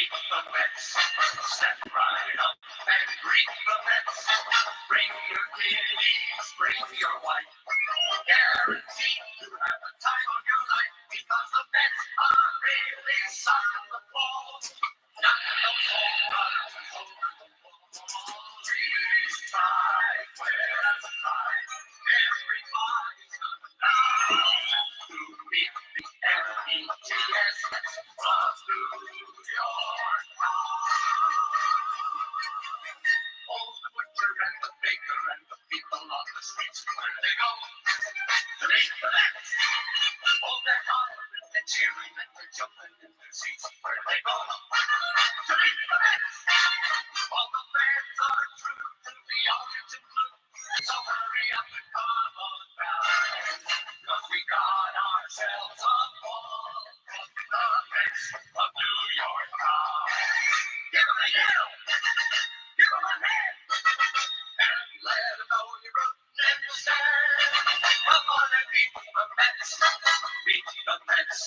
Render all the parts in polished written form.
greet the Mets. Step right up and greet the Mets. Bring your kiddies, bring your wife. Guaranteed to have the time of your life because the Mets are really solid the ball. Knocking those home runs over the wall. Please try, where's the pride? Everybody's gonna know to meet the M-E-T-S. From New York. All the butcher and the baker and the people on the streets, where they go to meet the Mets. All that hollering and cheering and the jumping in their seats, where they go to meet the Mets. All the fans are true to the orange and blue, so hurry up and come on down, 'cause we got ourselves a ball. The Mets of New York town. Give 'em a yell, give 'em a hand, and let 'em know you're rooting and you stand. Come on and meet the Mets, meet the Mets.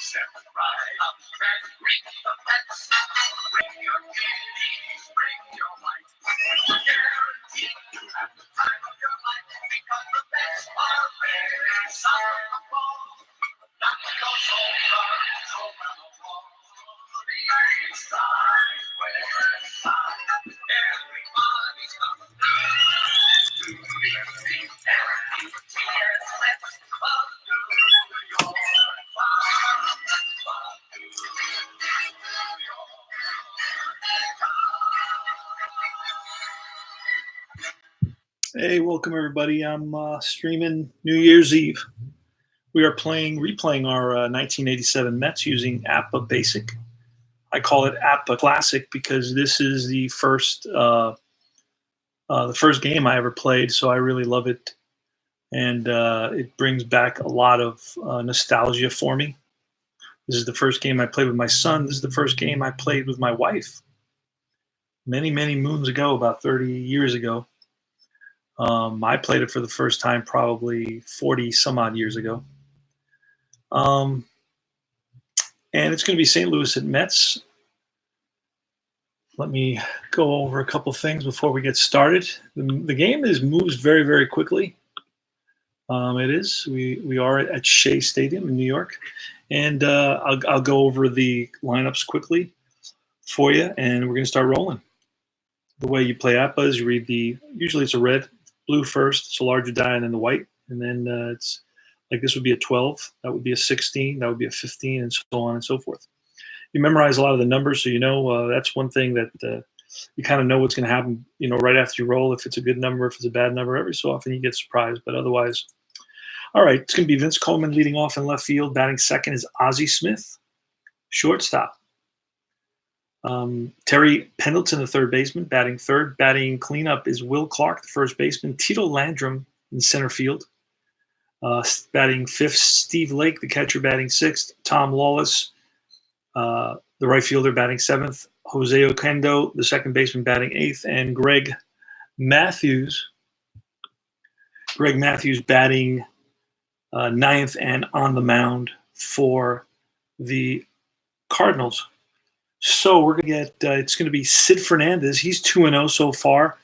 Step right up and greet the Mets. Bring your kiddies, bring your wife. Guaranteed to have the time of your life because the Mets are really solid the ball. Knocking those home runs over the wall. Please try, where's side? Everybody's gonna know to meet the M-E-T-S. Mets of New York. Hey, welcome everybody. I'm streaming New Year's Eve. We are replaying our 1987 Mets using APBA Basic. I call it APBA Classic because this is the first game I ever played, so I really love it, and it brings back a lot of nostalgia for me. This is the first game I played with my son. This is the first game I played with my wife many, many moons ago, about 30 years ago. I played it for the first time probably 40 some odd years ago. And it's going to be St. Louis at Mets. Let me go over a couple things before we get started. The game moves very, very quickly. It is. We are at Shea Stadium in New York. And I'll go over the lineups quickly for you, and we're going to start rolling. The way you play APBA is you read usually it's a red, blue first, it's a larger die, and then the white. And then it's like this would be a 12, that would be a 16, that would be a 15, and so on and so forth. You memorize a lot of the numbers, so you know that's one thing that you kind of know what's going to happen, right after you roll, if it's a good number, if it's a bad number. Every so often you get surprised, but otherwise. All right, it's going to be Vince Coleman leading off in left field. Batting second is Ozzie Smith. Shortstop. Terry Pendleton, the third baseman, batting third. Batting cleanup is Will Clark, the first baseman. Tito Landrum in center field. Batting fifth, Steve Lake, the catcher, batting sixth. Tom Lawless, the right fielder, batting seventh. Jose Oquendo, the second baseman, batting eighth. And Greg Matthews batting ninth and on the mound for the Cardinals. So we're going to get, it's going to be Sid Fernandez. He's 2-0 so far.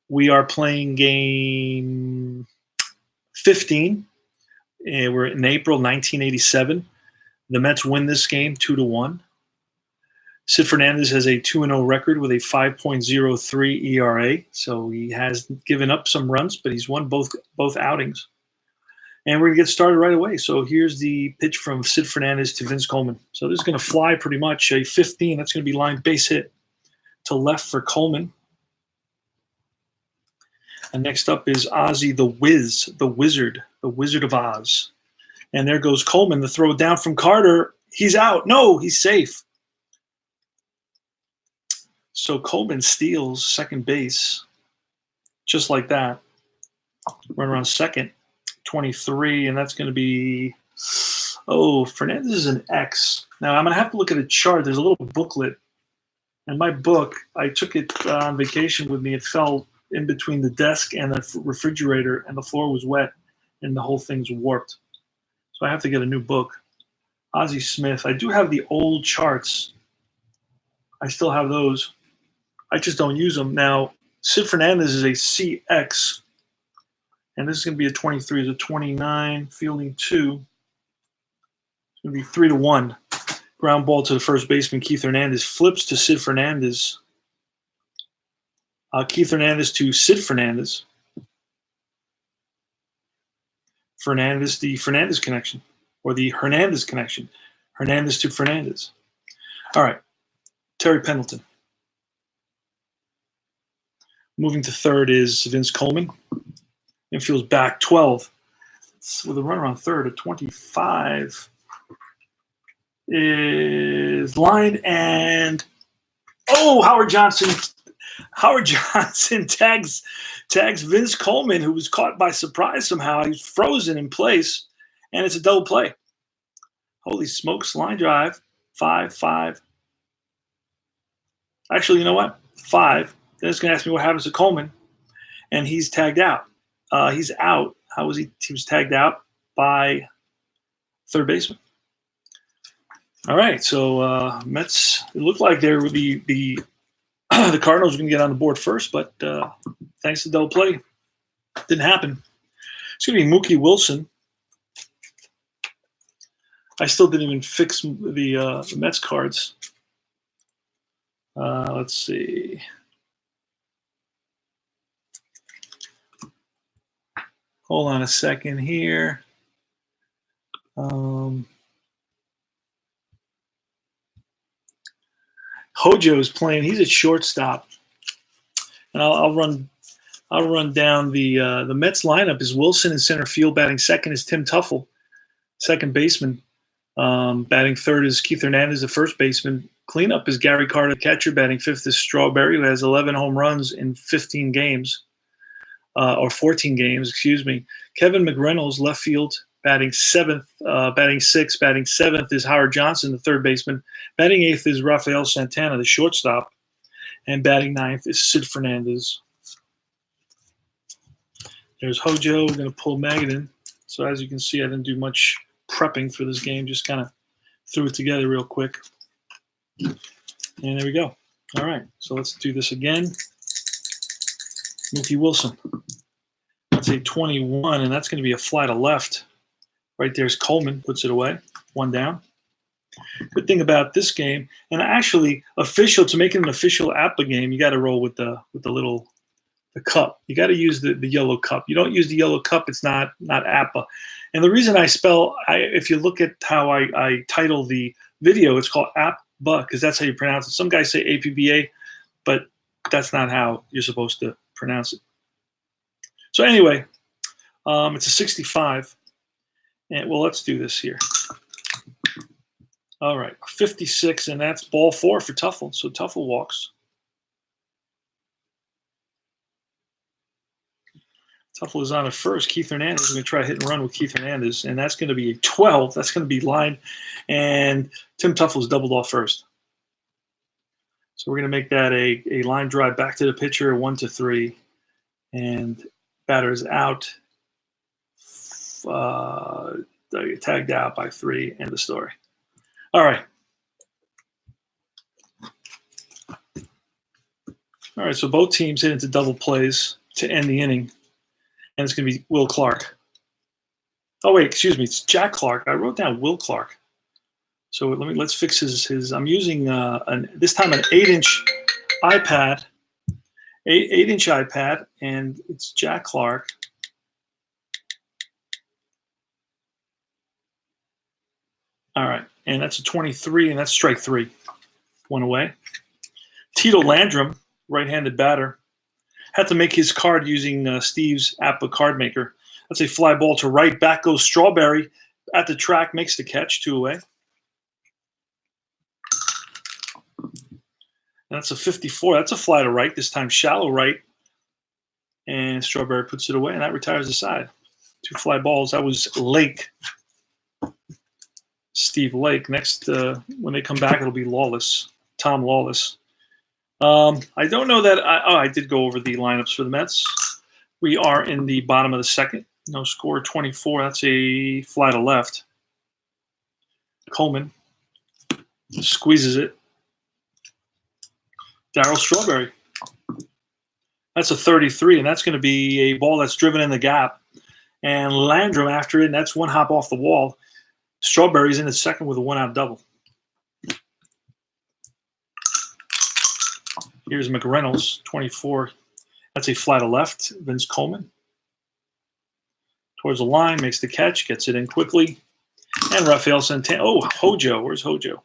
We are playing game 15. We're in April 1987. The Mets win this game 2-1. Sid Fernandez has a 2-0 record with a 5.03 ERA. So he has given up some runs, but he's won both outings. And we're going to get started right away. So here's the pitch from Sid Fernandez to Vince Coleman. So this is going to fly pretty much. A 15, that's going to be line base hit to left for Coleman. And next up is Ozzie the Wiz, the Wizard of Oz. And there goes Coleman. The throw down from Carter. He's out. No, he's safe. So Coleman steals second base just like that. Runner on second. 23, and that's going to be, Fernandez is an X. Now, I'm going to have to look at a chart. There's a little booklet. And my book, I took it on vacation with me. It fell in between the desk and the refrigerator, and the floor was wet, and the whole thing's warped. So I have to get a new book. Ozzie Smith. I do have the old charts I still have those. I just don't use them. Now, Sid Fernandez is a CX, and this is going to be a 23. Is a 29, fielding 2. It's going to be 3-1. Ground ball to the first baseman, Keith Hernandez. Flips to Sid Fernandez. Keith Hernandez to Sid Fernandez. Fernandez, the Fernandez connection, or the Hernandez connection. Hernandez to Fernandez. All right. Terry Pendleton. Moving to third is Vince Coleman. Infield's back 12. With a runner on third at 25 is lined, and Howard Johnson. Howard Johnson tags Vince Coleman, who was caught by surprise somehow. He's frozen in place, and it's a double play. Holy smokes, line drive, 5-5. Actually, you know what? 5. Then it's going to ask me what happens to Coleman, and he's tagged out. He's out. How was he? He was tagged out by third baseman. All right, so Mets. It looked like there would be the Cardinals were going to get on the board first, but thanks to double play, didn't happen. It's going to be Mookie Wilson. I still didn't even fix the Mets cards. Let's see. Hold on a second here. Hojo is playing. He's at shortstop, and I'll run down the Mets lineup. Is Wilson in center field. Batting second is Tim Teufel, second baseman. Batting third is Keith Hernandez, the first baseman. Cleanup is Gary Carter, catcher. Batting fifth is Strawberry, who has 11 home runs in 15 games, or 14 games, excuse me. Kevin McReynolds, left field, batting seventh. Batting sixth, batting seventh is Howard Johnson, the third baseman. Batting eighth is Rafael Santana, the shortstop. And batting ninth is Sid Fernandez. There's Hojo. We're going to pull Magadan. So as you can see, I didn't do much prepping for this game. Just kind of threw it together real quick. And there we go. All right. So let's do this again. Mookie Wilson. That's a 21, and that's going to be a fly to left. Right there's Coleman. Puts it away. One down. Good thing about this game, and actually to make it an official APBA game, you got to roll with the cup. You got to use the yellow cup. You don't use the yellow cup, it's not APBA. And the reason if you look at how I title the video, it's called APBA because that's how you pronounce it. Some guys say APBA, but that's not how you're supposed to pronounce it. So anyway, it's a 65, and well, let's do this here. All right, 56, and that's ball 4 for Teufel. So Teufel walks. Teufel is on at first. Keith Hernandez is going to try hit and run with Keith Hernandez, and that's going to be a 12. That's going to be lined, and Tim Teufel is doubled off first. So we're going to make that a line drive back to the pitcher, 1-3, and batter is out. Tagged out by 3. End of story. All right. All right, so both teams hit into double plays to end the inning, and it's going to be Will Clark. Oh, wait, excuse me. It's Jack Clark. I wrote down Will Clark. So let's fix his I'm using this time an 8-inch iPad, 8-inch iPad, and it's Jack Clark. All right, and that's a 23, and that's strike 3. One away. Tito Landrum, right-handed batter, had to make his card using Steve's APBA card maker. That's a fly ball to right. Back goes Strawberry at the track, makes the catch, 2 away. And that's a 54. That's a fly to right, this time shallow right. And Strawberry puts it away, and that retires the side. 2 fly balls. That was Lake. Steve Lake. Next, when they come back, it'll be Lawless, Tom Lawless. I don't know that I did go over the lineups for the Mets. We are in the bottom of the second. No score, 24. That's a fly to left. Coleman squeezes it. Darryl Strawberry. That's a 33, and that's going to be a ball that's driven in the gap. And Landrum after it, and that's one hop off the wall. Strawberry's in at second with a one-out double. Here's McReynolds, 24. That's a fly to left. Vince Coleman. Towards the line, makes the catch, gets it in quickly. And Rafael Santana. Oh, Hojo. Where's Hojo?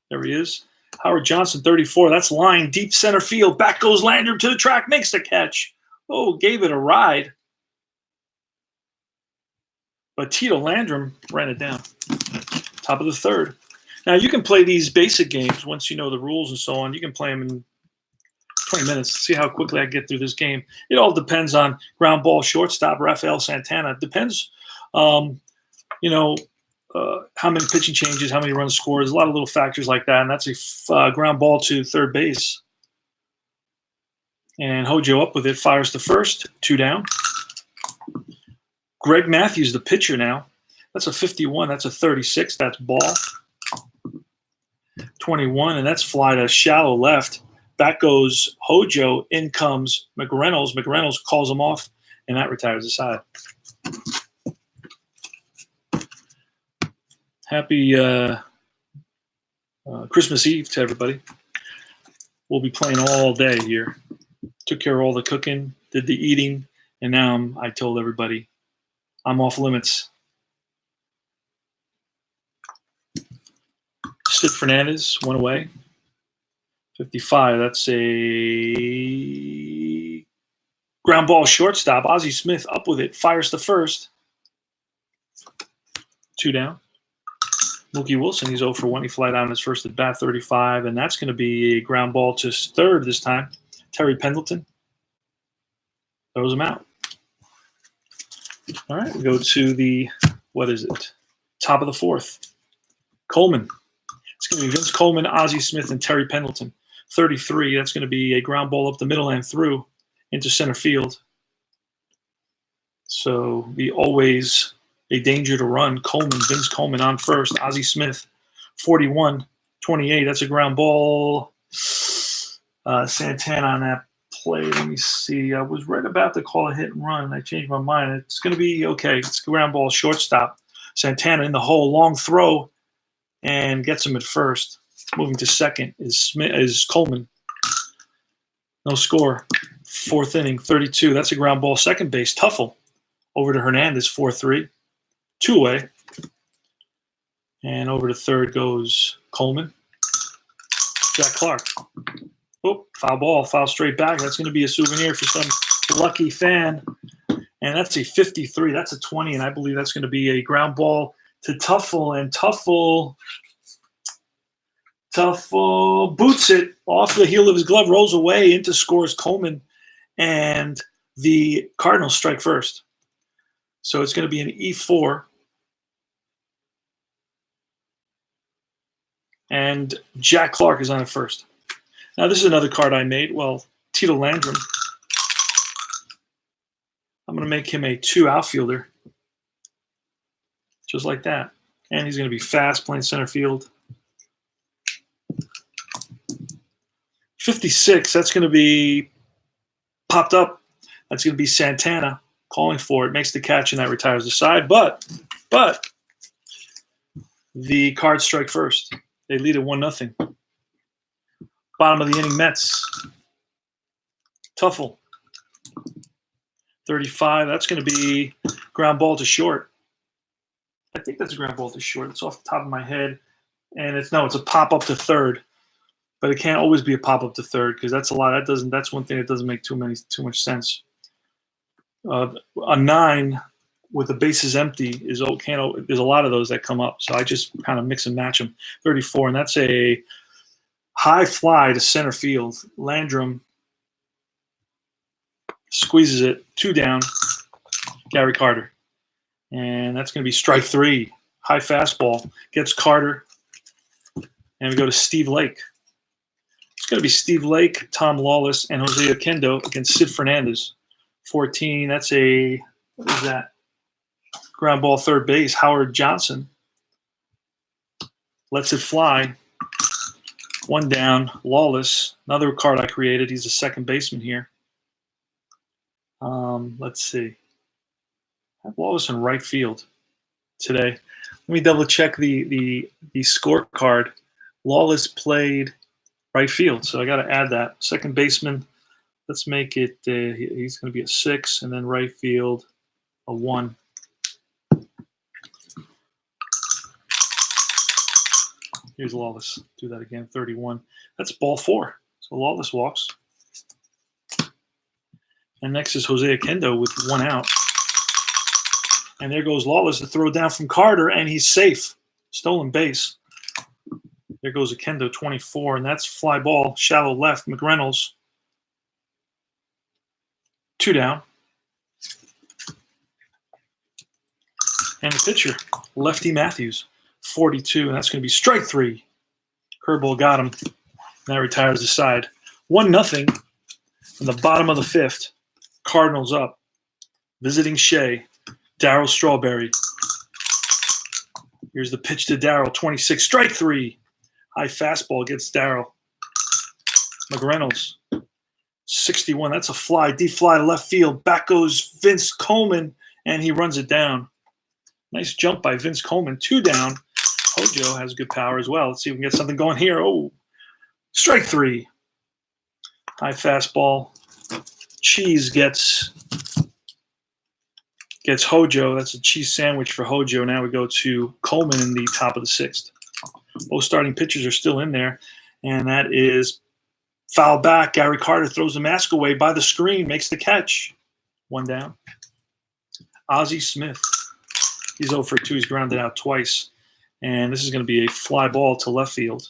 There he is. Howard Johnson, 34. That's line, deep center field. Back goes Landrum to the track, makes the catch. Oh, gave it a ride. But Tito Landrum ran it down. Top of the third. Now, you can play these basic games once you know the rules and so on. You can play them in 20 minutes. See how quickly I get through this game. It all depends on ground ball shortstop, Rafael Santana. It depends, how many pitching changes, how many runs scored. There's a lot of little factors like that, and that's a ground ball to third base. And Hojo up with it, fires to first, 2 down. Greg Matthews, the pitcher now. That's a 51. That's a 36. That's ball. 21, and that's fly to shallow left. Back goes Hojo. In comes McReynolds. McReynolds calls him off, and that retires the side. Happy Christmas Eve to everybody. We'll be playing all day here. Took care of all the cooking, did the eating, and now I told everybody I'm off limits. Sid Fernandez went away. 55. That's a ground ball shortstop. Ozzie Smith up with it. Fires to first. 2 down. Mookie Wilson, he's 0 for 1. He fly down his first at bat, 35. And that's going to be a ground ball to third this time. Terry Pendleton throws him out. All right, we go to the, top of the fourth. Coleman. It's going to be Vince Coleman, Ozzie Smith, and Terry Pendleton. 33. That's going to be a ground ball up the middle and through into center field. So be always a danger to run. Coleman, Vince Coleman on first. Ozzie Smith, 41, 28. That's a ground ball. Santana on that play. Let me see. I was right about to call a hit and run. I changed my mind. It's going to be okay. It's a ground ball shortstop. Santana in the hole. Long throw. And gets him at first. Moving to second is Coleman. No score. Fourth inning, 32. That's a ground ball. Second base, Tuffle. Over to Hernandez, 4-3. 2 away. And over to third goes Coleman. Jack Clark. Oh, foul ball, foul straight back. That's going to be a souvenir for some lucky fan. And that's a 53. That's a 20. And I believe that's going to be a ground ball to Tuffle, and Tuffle boots it off the heel of his glove, rolls away, into scores Coleman, and the Cardinals strike first. So it's going to be an E4. And Jack Clark is on at first. Now this is another card I made. Well, Tito Landrum. I'm going to make him a 2 outfielder. Just like that. And he's going to be fast, playing center field. 56, that's going to be popped up. That's going to be Santana calling for it. Makes the catch, and that retires the side. But the Cards strike first. They lead at 1-0. Bottom of the inning, Mets. Tuffle. 35, that's going to be ground ball to short. I think that's a ground ball to short. It's off the top of my head. And it's a pop-up to third. But it can't always be a pop-up to third because that's a lot. That's one thing that doesn't make too much sense. A 9 with the bases empty there's a lot of those that come up. So I just kind of mix and match them. 34, and that's a high fly to center field. Landrum squeezes it, 2 down. Gary Carter. And that's going to be strike 3. High fastball. Gets Carter. And we go to Steve Lake. It's going to be Steve Lake, Tom Lawless, and Jose Oquendo against Sid Fernandez. 14. That's a, what is that? Ground ball third base. Howard Johnson lets it fly. One down. Lawless, another card I created. He's a second baseman here. Let's see. I have Lawless in right field today. Let me double check the scorecard. Lawless played right field, so I got to add that. Second baseman, let's make it, he's going to be a 6, and then right field, a 1. Here's Lawless. Do that again, 31. That's ball 4. So Lawless walks. And next is Jose Oquendo with 1 out. And there goes Lawless to throw down from Carter, and he's safe. Stolen base. There goes Oquendo, 24, and that's fly ball, shallow left. McReynolds, 2 down. And the pitcher, Lefty Matthews, 42, and that's going to be strike 3. Curveball got him. Now retires the side. 1-0 in the bottom of the 5th. Cardinals up. Visiting Shea. Darryl Strawberry. Here's the pitch to Darryl, 26, strike 3. High fastball gets Darryl. McReynolds, 61. That's a fly. Deep fly to left field. Back goes Vince Coleman, and he runs it down. Nice jump by Vince Coleman. 2 down. Hojo has good power as well. Let's see if we can get something going here. Oh, strike 3. High fastball. Cheese gets Hojo. That's a cheese sandwich for Hojo. Now we go to Coleman in the top of the 6th. Both starting pitchers are still in there, and that is foul back. Gary Carter throws the mask away by the screen, makes the catch. 1 down. Ozzie Smith. He's 0 for 2. He's grounded out twice. And this is going to be a fly ball to left field.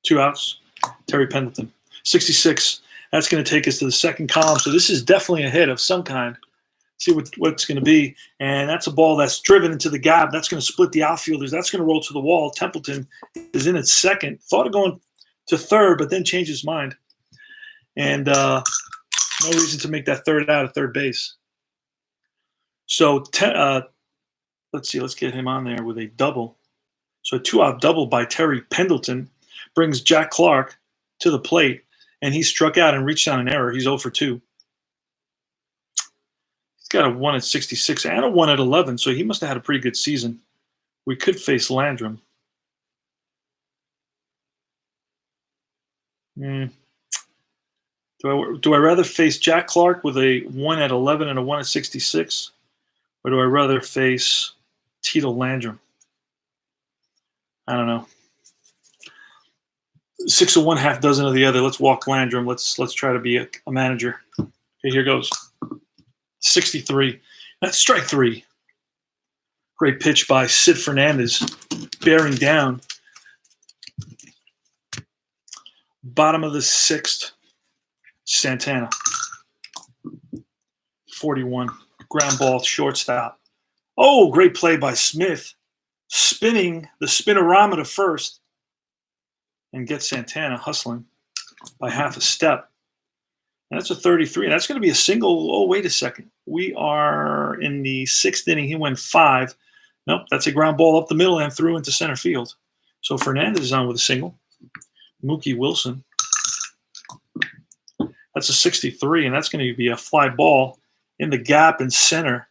2 outs. Terry Pendleton. 66. That's going to take us to the second column. So this is definitely a hit of some kind. See what it's going to be. And that's a ball that's driven into the gap. That's going to split the outfielders. That's going to roll to the wall. Templeton is in at second. Thought of going to third, but then changed his mind. And no reason to make that third out at third base. So let's see. Let's get him on there with a double. So a 2-out double by Terry Pendleton brings Jack Clark to the plate. And he struck out and reached on an error. He's 0 for 2. He's got a 1 at 66 and a 1 at 11, so he must have had a pretty good season. We could face Landrum. Do I rather face Jack Clark with a 1 at 11 and a 1 at 66? Or do I rather face Tito Landrum? I don't know. 6 of one, half dozen of the other. Let's walk Landrum. Let's try to be a manager. Okay, here goes. 63. That's strike 3. Great pitch by Sid Fernandez. Bearing down. Bottom of the 6th. Santana. 41. Ground ball, shortstop. Oh, great play by Smith. Spinning the spinorama to first. And get Santana hustling by half a step. And that's a 33. And that's going to be a single. Oh, wait a second. We are in the 6th inning. He went 5. Nope, that's a ground ball up the middle and through into center field. So Fernandez is on with a single. Mookie Wilson. That's a 63, and that's going to be a fly ball in the gap in center.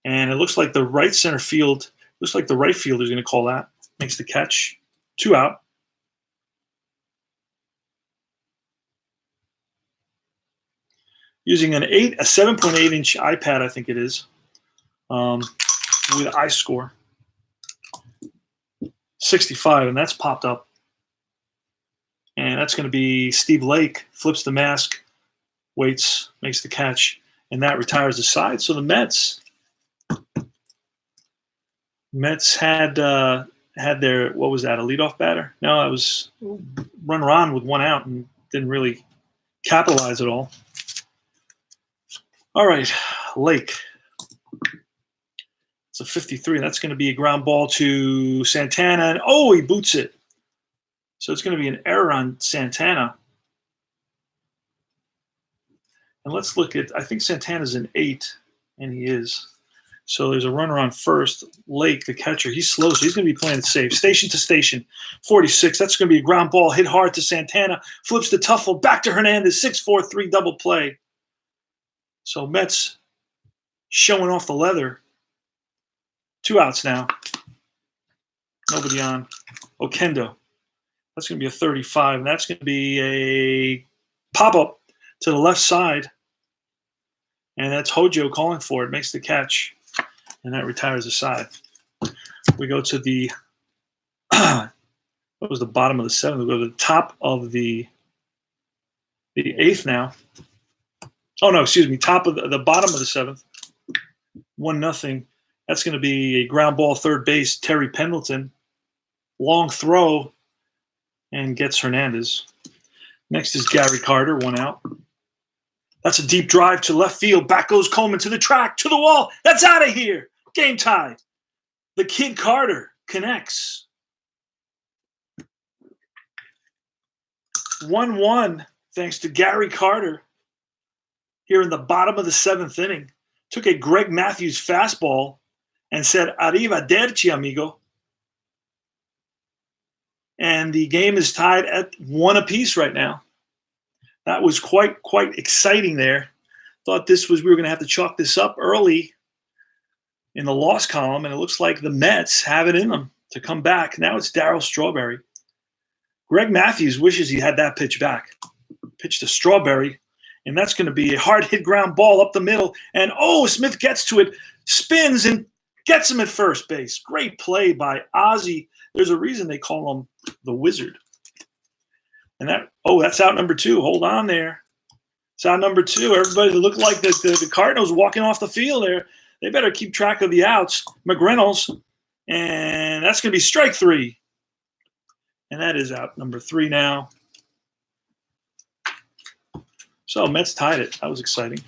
And it looks like the right center field, looks like the right fielder is going to call that. Makes the catch. 2 out. Using a 7.8-inch iPad, I think it is, with iScore. 65, and that's popped up. And that's going to be Steve Lake, flips the mask, waits, makes the catch, and that retires the side. So the Mets had their, what was that, a leadoff batter? No, it was runner on with 1 out and didn't really capitalize at all. All right, Lake. It's a 53. That's going to be a ground ball to Santana. And, oh, he boots it. So it's going to be an error on Santana. And let's look at, I think Santana's an 8, and he is. So there's a runner on first. Lake, the catcher, he's slow, so he's going to be playing it safe. Station to station. 46. That's going to be a ground ball. Hit hard to Santana. Flips to Tuffle. Back to Hernandez. 6-4-3 double play. So Mets showing off the leather. 2 outs now. Nobody on. Okendo. That's going to be a 35. And that's going to be a pop-up to the left side. And that's Hojo calling for it. Makes the catch. And that retires the side. We go to the what was the bottom of the 7th? We go to the top of the 8th now. Oh no, excuse me. Top of the bottom of the 7th. 1-0. That's going to be a ground ball third base. Terry Pendleton, long throw, and gets Hernandez. Next is Gary Carter, 1 out. That's a deep drive to left field. Back goes Coleman to the track, to the wall. That's out of here. Game tied. The Kid Carter connects. 1-1 thanks to Gary Carter here in the bottom of the 7th inning. Took a Greg Matthews fastball and said, "Arrivederci, amigo." And the game is tied at 1 apiece right now. That was quite exciting there. Thought we were going to have to chalk this up early in the loss column, and it looks like the Mets have it in them to come back. Now it's Darryl Strawberry. Greg Matthews wishes he had that pitch back. Pitch to Strawberry, and that's going to be a hard hit ground ball up the middle. And Smith gets to it, spins, and gets him at first base. Great play by Ozzie. There's a reason they call him the Wizard. And that's out number 2. Hold on there. It's out number 2. Everybody looked like the Cardinals walking off the field there. They better keep track of the outs. McReynolds. And that's going to be strike 3. And that is out number 3 now. So Mets tied it. That was exciting.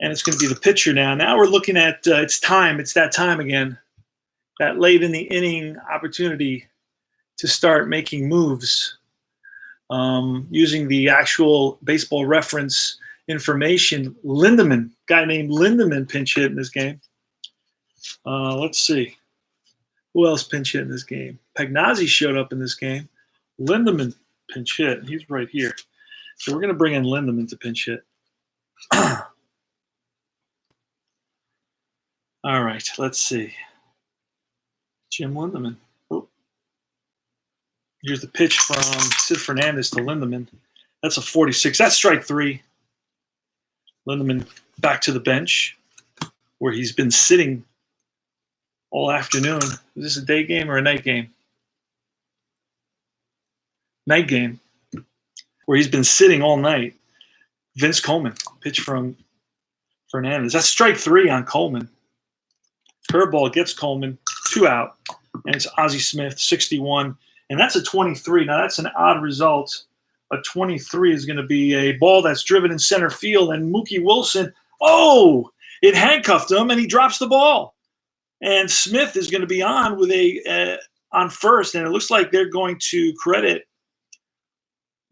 And it's going to be the pitcher now. Now we're looking at it's time. It's that time again. That late in the inning opportunity to start making moves using the actual Baseball Reference information. Lindemann, guy named Lindemann pinch hit in this game. Let's see. Who else pinch hit in this game? Pagnazzi showed up in this game. Lindemann pinch hit. He's right here. So we're going to bring in Lindemann to pinch hit. All right, let's see. Jim Lindemann. Oh. Here's the pitch from Sid Fernandez to Lindemann. That's a 46. That's strike 3. Lindemann back to the bench where he's been sitting all afternoon. Is this a day game or a night game? Night game. Where he's been sitting all night. Vince Coleman. Pitch from Fernandez. That's strike 3 on Coleman. Curveball gets Coleman. 2 out. And it's Ozzie Smith, 61. And that's a 23. Now, that's an odd result. A 23 is going to be a ball that's driven in center field. And Mookie Wilson, it handcuffed him, and he drops the ball. And Smith is going to be on with on first. And it looks like they're going to credit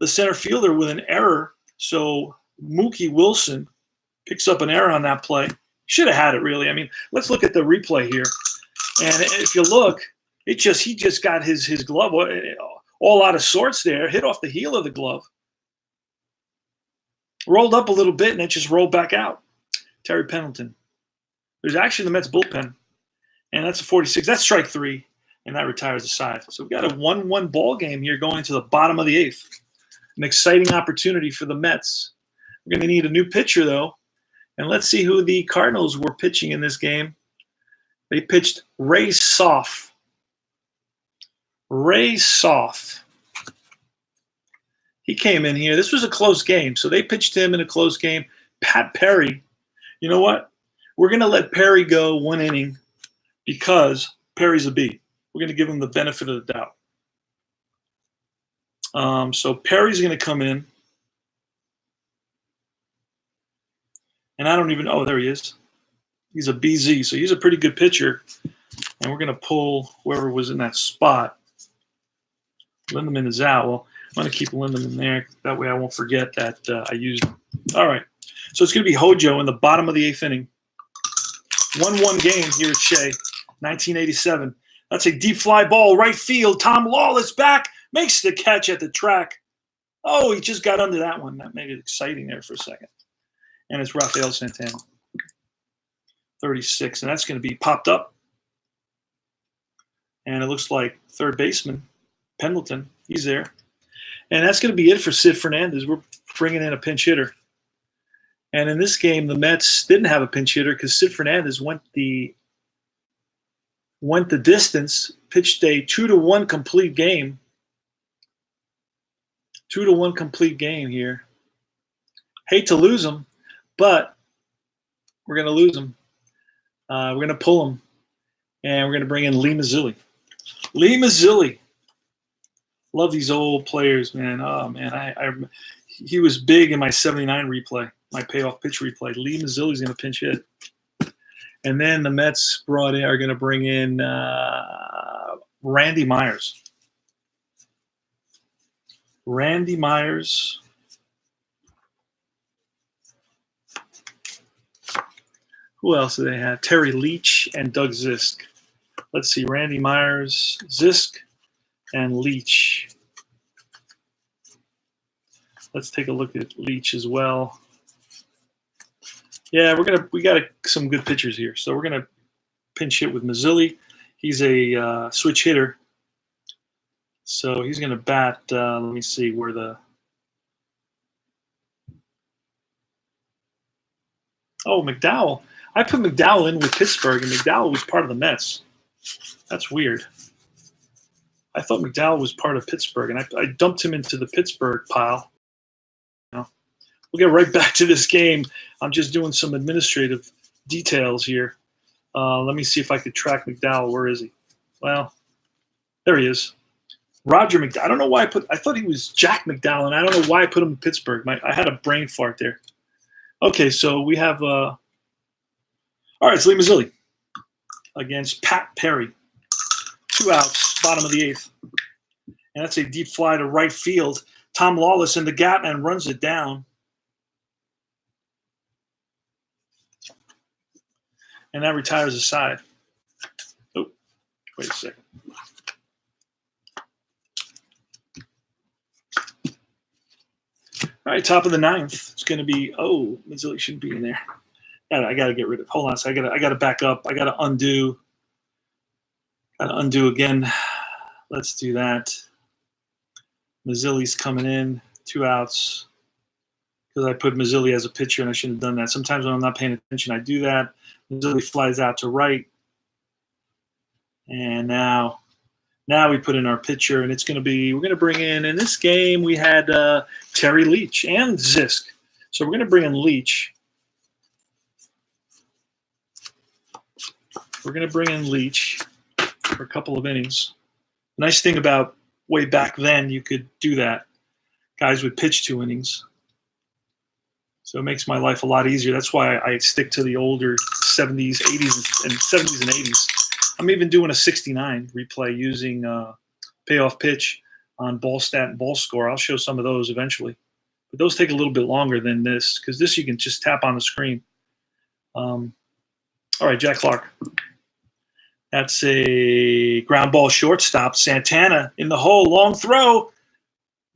the center fielder with an error. So Mookie Wilson picks up an error on that play. Should have had it, really. I mean, let's look at the replay here. And if you look, he just got his glove all out of sorts there, hit off the heel of the glove, rolled up a little bit, and it just rolled back out. Terry Pendleton. There's actually the Mets bullpen, and that's a 46. That's strike 3, and that retires the side. So we've got a 1-1 ball game here going to the bottom of the 8th. An exciting opportunity for the Mets. We're going to need a new pitcher, though. And let's see who the Cardinals were pitching in this game. They pitched Ray Soff. Ray Soff. He came in here. This was a close game, so they pitched him in a close game. Pat Perry. You know what? We're going to let Perry go 1 inning because Perry's a B. We're going to give him the benefit of the doubt. So Perry's going to come in. And I don't even know. Oh, there he is. He's a BZ, so he's a pretty good pitcher. And we're going to pull whoever was in that spot. Lindemann is out. Well, I'm going to keep Lindemann there. That way I won't forget that I used him. All right. So it's going to be Hojo in the bottom of the 8th inning. 1-1 game here at Shea, 1987. That's a deep fly ball, right field. Tom Lawless back, makes the catch at the track. Oh, he just got under that one. That made it exciting there for a second. And it's Rafael Santana, 36. And that's going to be popped up. And it looks like third baseman, Pendleton, he's there. And that's going to be it for Sid Fernandez. We're bringing in a pinch hitter. And in this game, the Mets didn't have a pinch hitter because Sid Fernandez went the distance, pitched a 2-1 complete game. 2-1 complete game here. Hate to lose him, but we're going to lose him. We're going to pull him, and we're going to bring in Lee Mazzilli. Lee Mazzilli. Love these old players, man. Oh, man, he was big in my 79 replay, my payoff pitch replay. Lee Mazzilli's going to pinch hit. And then the Mets are going to bring in Randy Myers. Randy Myers. Who else do they have? Terry Leach and Doug Zisk. Let's see. Randy Myers, Zisk, and Leach. Let's take a look at Leach as well. Yeah, we got some good pitchers here. So we're gonna pinch hit with Mazzilli. He's a switch hitter. So he's gonna bat. Let me see where the. Oh, McDowell. I put McDowell in with Pittsburgh, and McDowell was part of the Mets. That's weird. I thought McDowell was part of Pittsburgh, and I dumped him into the Pittsburgh pile. We'll get right back to this game. I'm just doing some administrative details here. Let me see if I could track McDowell. Where is he? Well, there he is. Roger McDowell. I don't know why I thought he was Jack McDowell, and I don't know why I put him in Pittsburgh. I had a brain fart there. Okay, so we have all right, it's Lee Mazzilli against Pat Perry. 2 outs, bottom of the 8th. And that's a deep fly to right field. Tom Lawless in the gap and runs it down. And that retires the side. Oh, wait a second. All right, top of the 9th. It's going to be, Mazzilli shouldn't be in there. I got to get rid of. Hold on, so I got to back up. I got to undo. Got to undo again. Let's do that. Mazzilli's coming in, 2 outs. Because I put Mazzilli as a pitcher, and I shouldn't have done that. Sometimes when I'm not paying attention, I do that. Mazzilli flies out to right. And now we put in our pitcher, and we're going to bring in this game, we had Terry Leach and Zisk. So we're going to bring in Leach. We're going to bring in Leach for a couple of innings. The nice thing about way back then, you could do that. Guys would pitch 2 innings. So it makes my life a lot easier. That's why I stick to the older 70s, 80s, and 70s and 80s. I'm even doing a 69 replay using payoff pitch on BallStat and BallScore. I'll show some of those eventually. But those take a little bit longer than this because this you can just tap on the screen. All right, Jack Clark. That's a ground ball shortstop. Santana in the hole, long throw.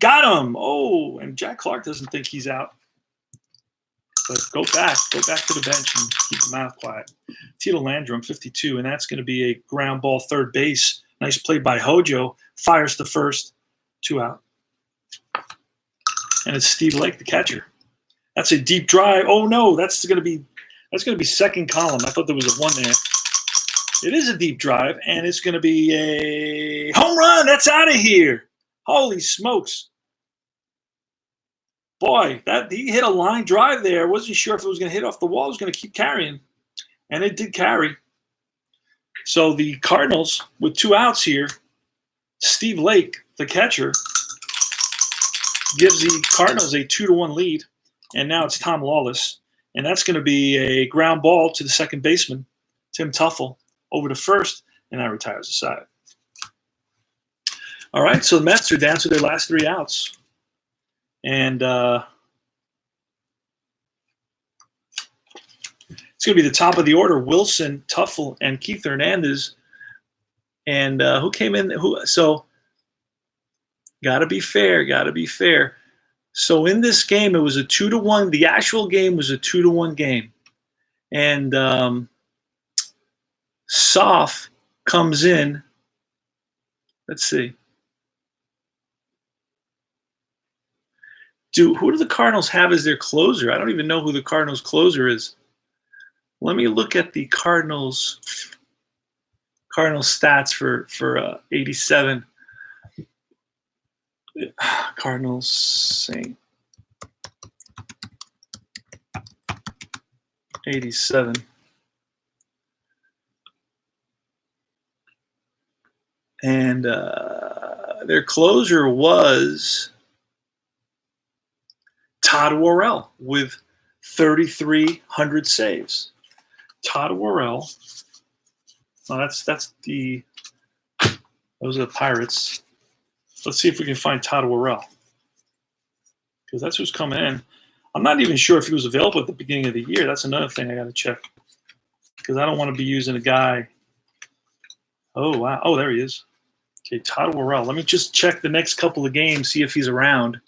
Got him. Oh, and Jack Clark doesn't think he's out. But go back to the bench and keep your mouth quiet. Tito Landrum, 52, and that's going to be a ground ball third base. Nice play by Hojo. Fires to first, 2 out. And it's Steve Lake, the catcher. That's a deep drive. Oh no, that's going to be second column. I thought there was a 1 there. It is a deep drive, and it's going to be a home run. That's out of here. Holy smokes. Boy, he hit a line drive there. I wasn't sure if it was going to hit off the wall. It was going to keep carrying, and it did carry. So the Cardinals, with 2 outs here, Steve Lake, the catcher, gives the Cardinals a 2-1 lead, and now it's Tom Lawless. And that's going to be a ground ball to the second baseman, Tim Tuffle, over to first, and that retires the side. All right, so the Mets are down to their last 3 outs. And going to be the top of the order: Wilson, Tuffle, and Keith Hernandez. And who came in? So, got to be fair. Got to be fair. So in this game, it was a 2-1. The actual game was a 2-1 game, and Sof comes in. Let's see. Who do the Cardinals have as their closer? I don't even know who the Cardinals closer is. Let me look at the Cardinals stats for 87. Cardinals Saint 87. And their closer was Todd Worrell with 3,300 saves. Todd Worrell. Oh, those are the Pirates. Let's see if we can find Todd Worrell, because that's who's coming in. I'm not even sure if he was available at the beginning of the year. That's another thing I got to check, because I don't want to be using a guy. Oh, wow. Oh, there he is. Okay, Todd Worrell. Let me just check the next couple of games, see if he's around.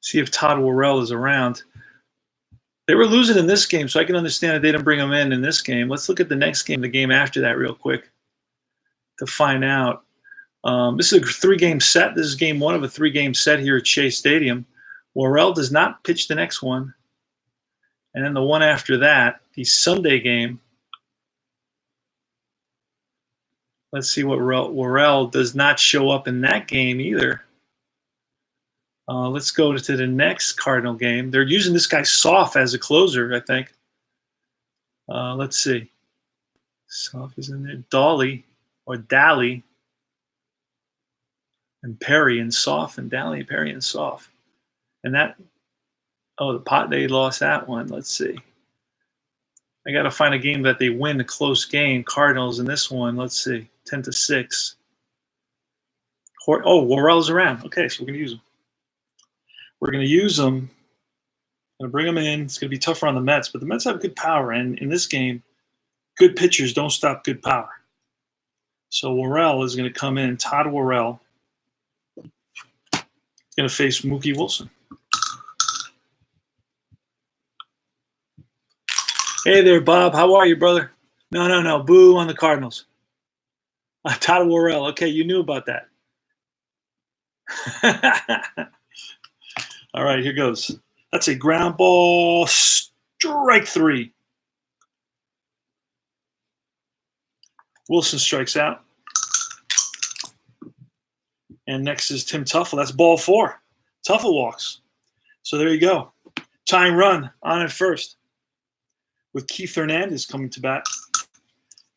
See if Todd Worrell is around. They were losing in this game, so I can understand that they didn't bring him in this game. Let's look at the next game, the game after that, real quick, to find out. This is a 3-game set. This is game 1 of a 3-game set here at Shea Stadium. Worrell does not pitch the next one. And then the one after that, the Sunday game. Let's see what Worrell does not show up in that game either. Let's go to the next Cardinal game. They're using this guy Sof as a closer, I think. Let's see. Sof is in there. Dally or Dally and Perry and Sof and Dally, Perry and Sof. And that, they lost that one. Let's see. I got to find a game that they win, a close game. Cardinals in this one. Let's see. 10-6. Worrell's around. Okay, so we're going to use him. We're going to use them. Going to bring them in. It's going to be tougher on the Mets, but the Mets have good power. And in this game, good pitchers don't stop good power. So Worrell is going to come in. Todd Worrell is going to face Mookie Wilson. Hey there, Bob. How are you, brother? No. Boo on the Cardinals. Todd Worrell. Okay, you knew about that. All right, here goes. That's a ground ball, strike 3. Wilson strikes out. And next is Tim Tuffle. That's ball 4. Tuffle walks. So there you go. Tying run on at first, with Keith Hernandez coming to bat.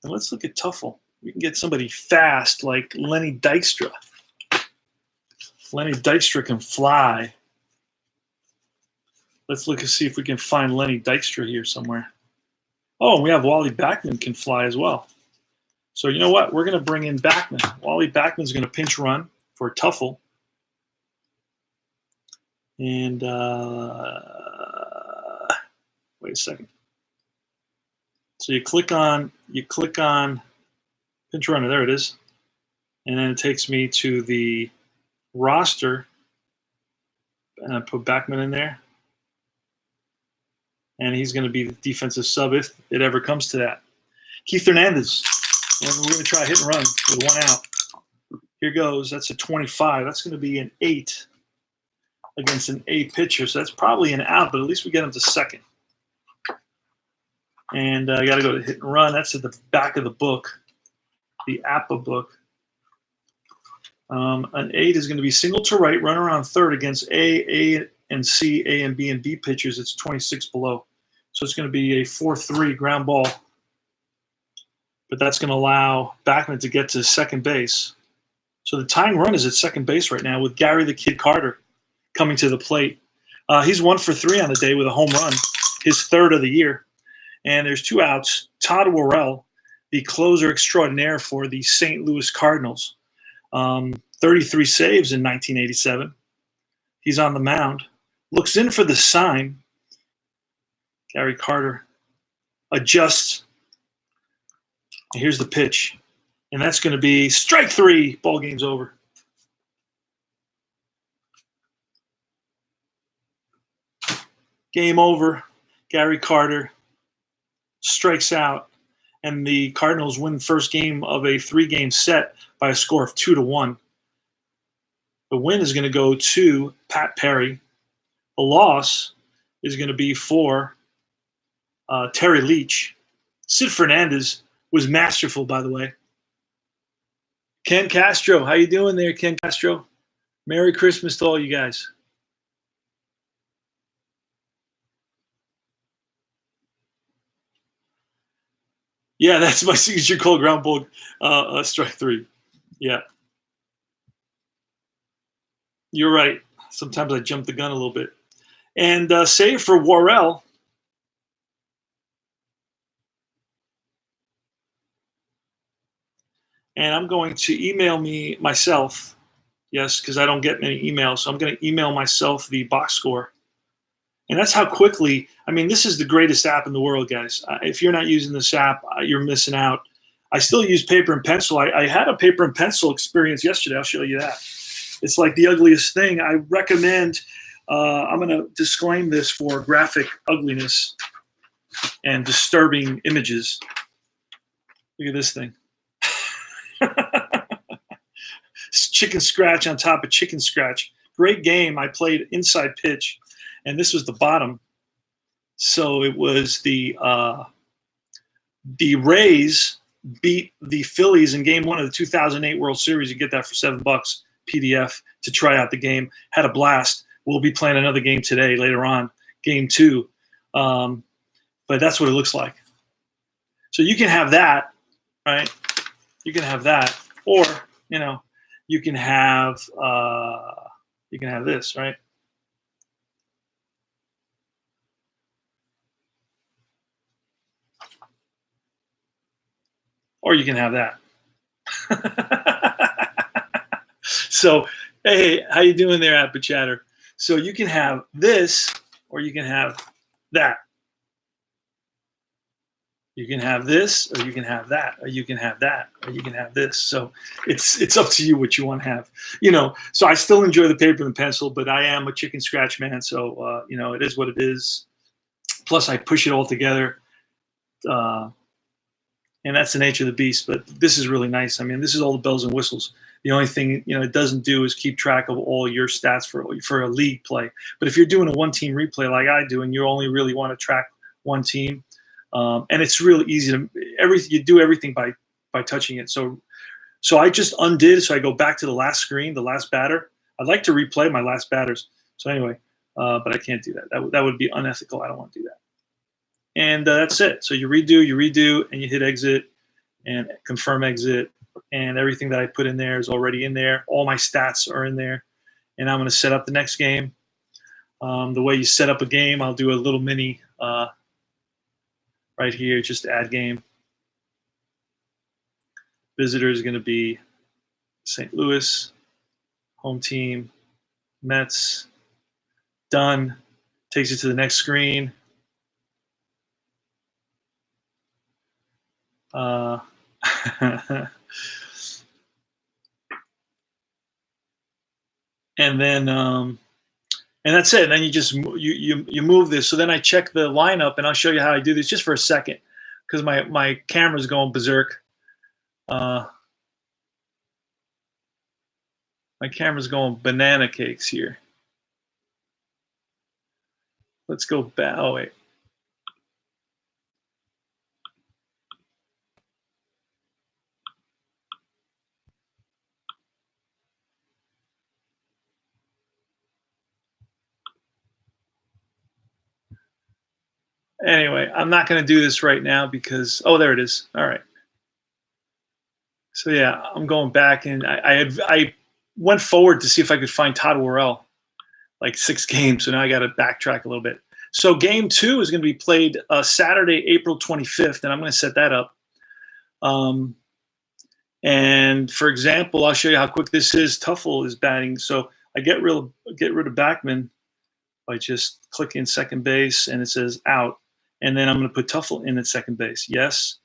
And let's look at Tuffle. We can get somebody fast like Lenny Dykstra. Lenny Dykstra can fly. Let's look and see if we can find Lenny Dykstra here somewhere. Oh, and we have Wally Backman can fly as well. So you know what? We're going to bring in Backman. Wally Backman's going to pinch run for Tuffle. And wait a second. So you click on pinch runner. There it is. And then it takes me to the roster. And I put Backman in there. And he's going to be the defensive sub if it ever comes to that. Keith Hernandez. We're going to try hit and run with 1 out. Here goes. That's a 25. That's going to be an 8 against an A pitcher. So that's probably an out, but at least we get him to second. And I got to go to hit and run. That's at the back of the book, the APA book. An 8 is going to be single to right, run around third against A and C, A and B pitchers. It's 26 below. So it's going to be a 4-3 ground ball. But that's going to allow Backman to get to second base. So the tying run is at second base right now with Gary the Kid Carter coming to the plate. He's 1 for 3 on the day with a home run, his 3rd of the year. And there's 2 outs. Todd Worrell, the closer extraordinaire for the St. Louis Cardinals. 33 saves in 1987. He's on the mound. Looks in for the sign. Gary Carter adjusts. Here's the pitch. And that's going to be strike 3. Ball game's over. Game over. Gary Carter strikes out. And the Cardinals win the first game of a 3-game set by a score of 2-1. The win is going to go to Pat Perry. The loss is going to be for Terry Leach. Sid Fernandez was masterful, by the way. Ken Castro, how you doing there, Ken Castro? Merry Christmas to all you guys. Yeah, that's my signature call, ground ball, strike 3. Yeah. You're right. Sometimes I jump the gun a little bit. And save for Worrell. And I'm going to email me myself. Yes, because I don't get many emails. So I'm going to email myself the box score. And that's how quickly, I mean, this is the greatest app in the world, guys. If you're not using this app, you're missing out. I still use paper and pencil. I had a paper and pencil experience yesterday. I'll show you that. It's like the ugliest thing. I recommend, I'm going to disclaim this for graphic ugliness and disturbing images. Look at this thing. Chicken scratch on top of chicken scratch. Great game. I played inside pitch, and this was the bottom. So it was the Rays beat the Phillies in Game 1 of the 2008 World Series. You get that for $7 PDF to try out the game. Had a blast. We'll be playing another game today later on, Game 2. But that's what it looks like. So you can have that, right? You can have that, or you can have this, right? Or you can have that. So, hey, how you doing there, App Chatter? So you can have this, or you can have that. You can have this, or you can have that, or you can have that, or you can have this. So it's up to you what you want to have. So I still enjoy the paper and pencil, but I am a chicken scratch man. So it is what it is. Plus, I push it all together, and that's the nature of the beast. But this is really nice. I mean, this is all the bells and whistles. The only thing it doesn't do is keep track of all your stats for a league play. But if you're doing a one-team replay like I do, and you only really want to track one team. And it's really easy to you do everything by touching it. So I just undid. So I go back to the last screen, the last batter. I'd like to replay my last batters. So anyway, but I can't do that. That would be unethical. I don't want to do that. And that's it. So you redo, and you hit exit and confirm exit, and everything that I put in there is already in there. All my stats are in there, and I'm going to set up the next game. The way you set up a game, I'll do a little mini. Right here, just add game. Visitor is going to be St. Louis. Home team, Mets. Done. Takes you to the next screen. And then and that's it. And then you just you move this. So then I check the lineup, and I'll show you how I do this just for a second, because my camera's going berserk. My camera's going banana cakes here. Let's go back. Oh wait. Anyway, I'm not going to do this right now because, oh, there it is. All right. So yeah, I'm going back, and I went forward to see if I could find Todd Worrell, like 6 games. So now I got to backtrack a little bit. So Game 2 is going to be played Saturday, April 25th, and I'm going to set that up. And for example, I'll show you how quick this is. Tuffle is batting, so I get rid of Backman by just clicking second base, and it says out. And then I'm going to put Tuffle in at second base. Yes.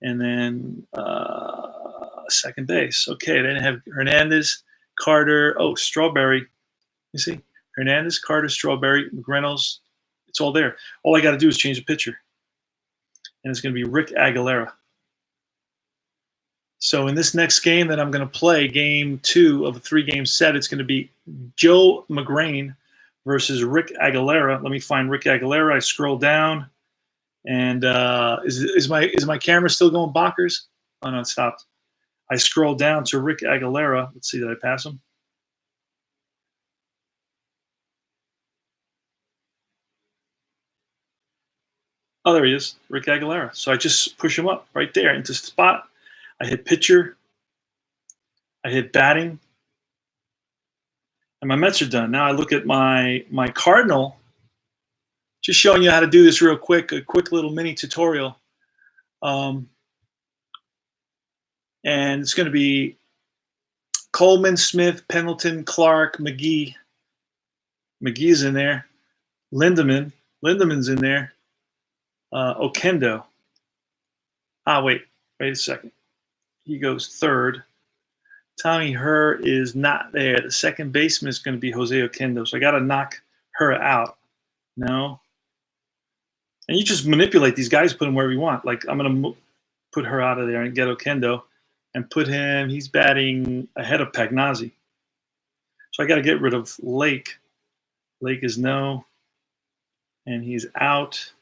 And then second base. Okay, then I have Hernandez, Carter. Oh, Strawberry. You see? Hernandez, Carter, Strawberry, McReynolds. It's all there. All I got to do is change the pitcher. And it's going to be Rick Aguilera. So in this next game that I'm going to play, game 2 of a 3-game set, it's going to be Joe Magrane versus Rick Aguilera. Let me find Rick Aguilera. I scroll down. And is my camera still going bonkers? Oh, no, it stopped. I scroll down to Rick Aguilera. Let's see, did I pass him? Oh, there he is, Rick Aguilera. So I just push him up right there into the spot. I hit pitcher. I hit batting. And my Mets are done. Now I look at my Cardinal. Just showing you how to do this real quick, a quick little mini tutorial. And it's going to be Coleman, Smith, Pendleton, Clark, McGee. McGee's in there. Lindeman's in there. Okendo. Wait a second. He goes third. Tommy Herr is not there. The second baseman is going to be Jose Okendo. So I got to knock her out. No. And you just manipulate these guys, put them wherever you want. Like I'm going to put her out of there and get Okendo and put him, he's batting ahead of Pagnazzi. So I got to get rid of Lake. Lake is no. And he's out.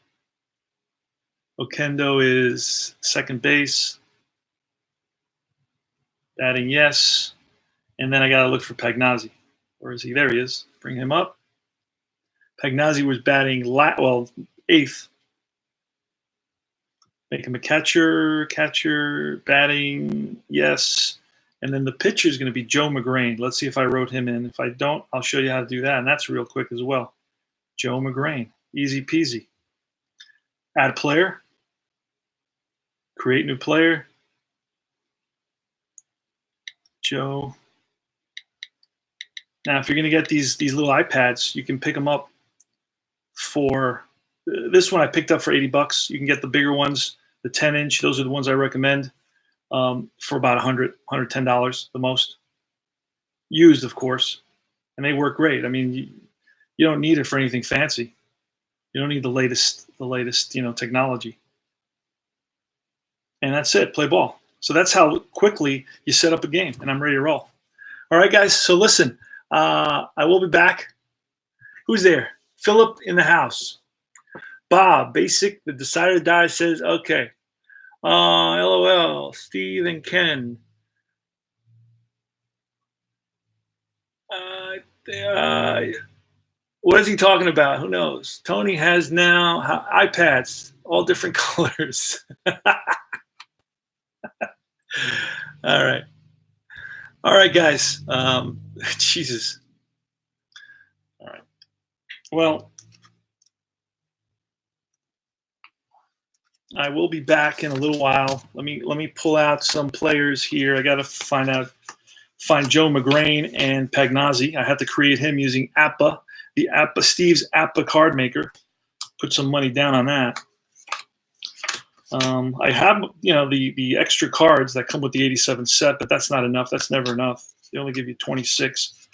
Okendo is second base. Batting yes. And then I got to look for Pagnazzi. Where is he? There he is. Bring him up. Pagnazzi was batting, eighth. Make him a catcher, batting, yes. And then the pitcher is going to be Joe Magrane. Let's see if I wrote him in. If I don't, I'll show you how to do that. And that's real quick as well. Joe Magrane. Easy peasy. Add player. Create new player. Joe. Now, if you're going to get these little iPads, you can pick them up for this one I picked up for $80. You can get the bigger ones, the 10-inch. Those are the ones I recommend for about $100, $110 the most. Used, of course, and they work great. I mean, you don't need it for anything fancy. You don't need the latest technology. And that's it. Play ball. So that's how quickly you set up a game, and I'm ready to roll. All right, guys. So listen, I will be back. Who's there? Philip in the house. Bob, Basic, the Decider to Die says, okay. LOL, Steve and Ken. What is he talking about? Who knows? Tony has now iPads, all different colors. All right. All right, guys. Jesus. All right. Well, I will be back in a little while. Let me pull out some players here. I got to find Joe Magrane and Pagnazzi. I have to create him using Appa, Steve's Appa card maker. Put some money down on that. I have the extra cards that come with the 87 set, but that's not enough. That's never enough. They only give you 26.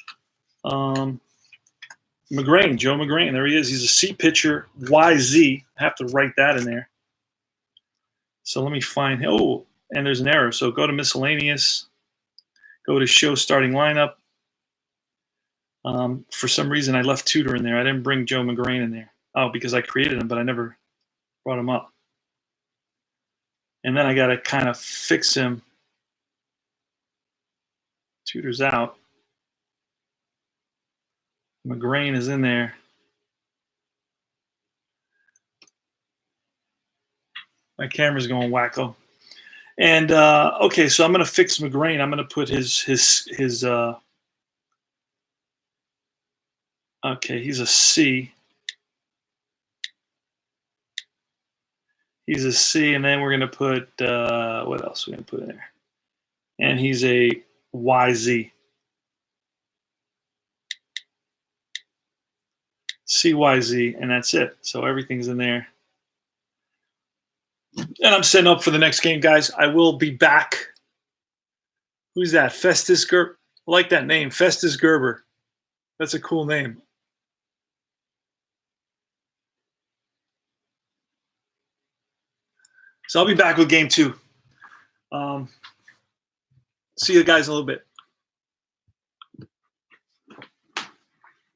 Magrane, Joe Magrane. There he is. He's a C pitcher, YZ. I have to write that in there. So let me find him. Oh, and there's an error. So go to miscellaneous. Go to show starting lineup. For some reason, I left Tudor in there. I didn't bring Joe Magrane in there. Oh, because I created him, but I never brought him up. And then I got to kind of fix him. Tudor's out. Magrane is in there. My camera's going wacko. And okay, so I'm going to fix Magrane. I'm going to put his okay, he's a C. He's a C, and then we're going to put what else we're going to put in there? And he's a YZ. CYZ, and that's it. So everything's in there. And I'm setting up for the next game, guys. I will be back. Who's that? Festus Gerber. I like that name, Festus Gerber. That's a cool name. So I'll be back with game 2. See you guys in a little bit.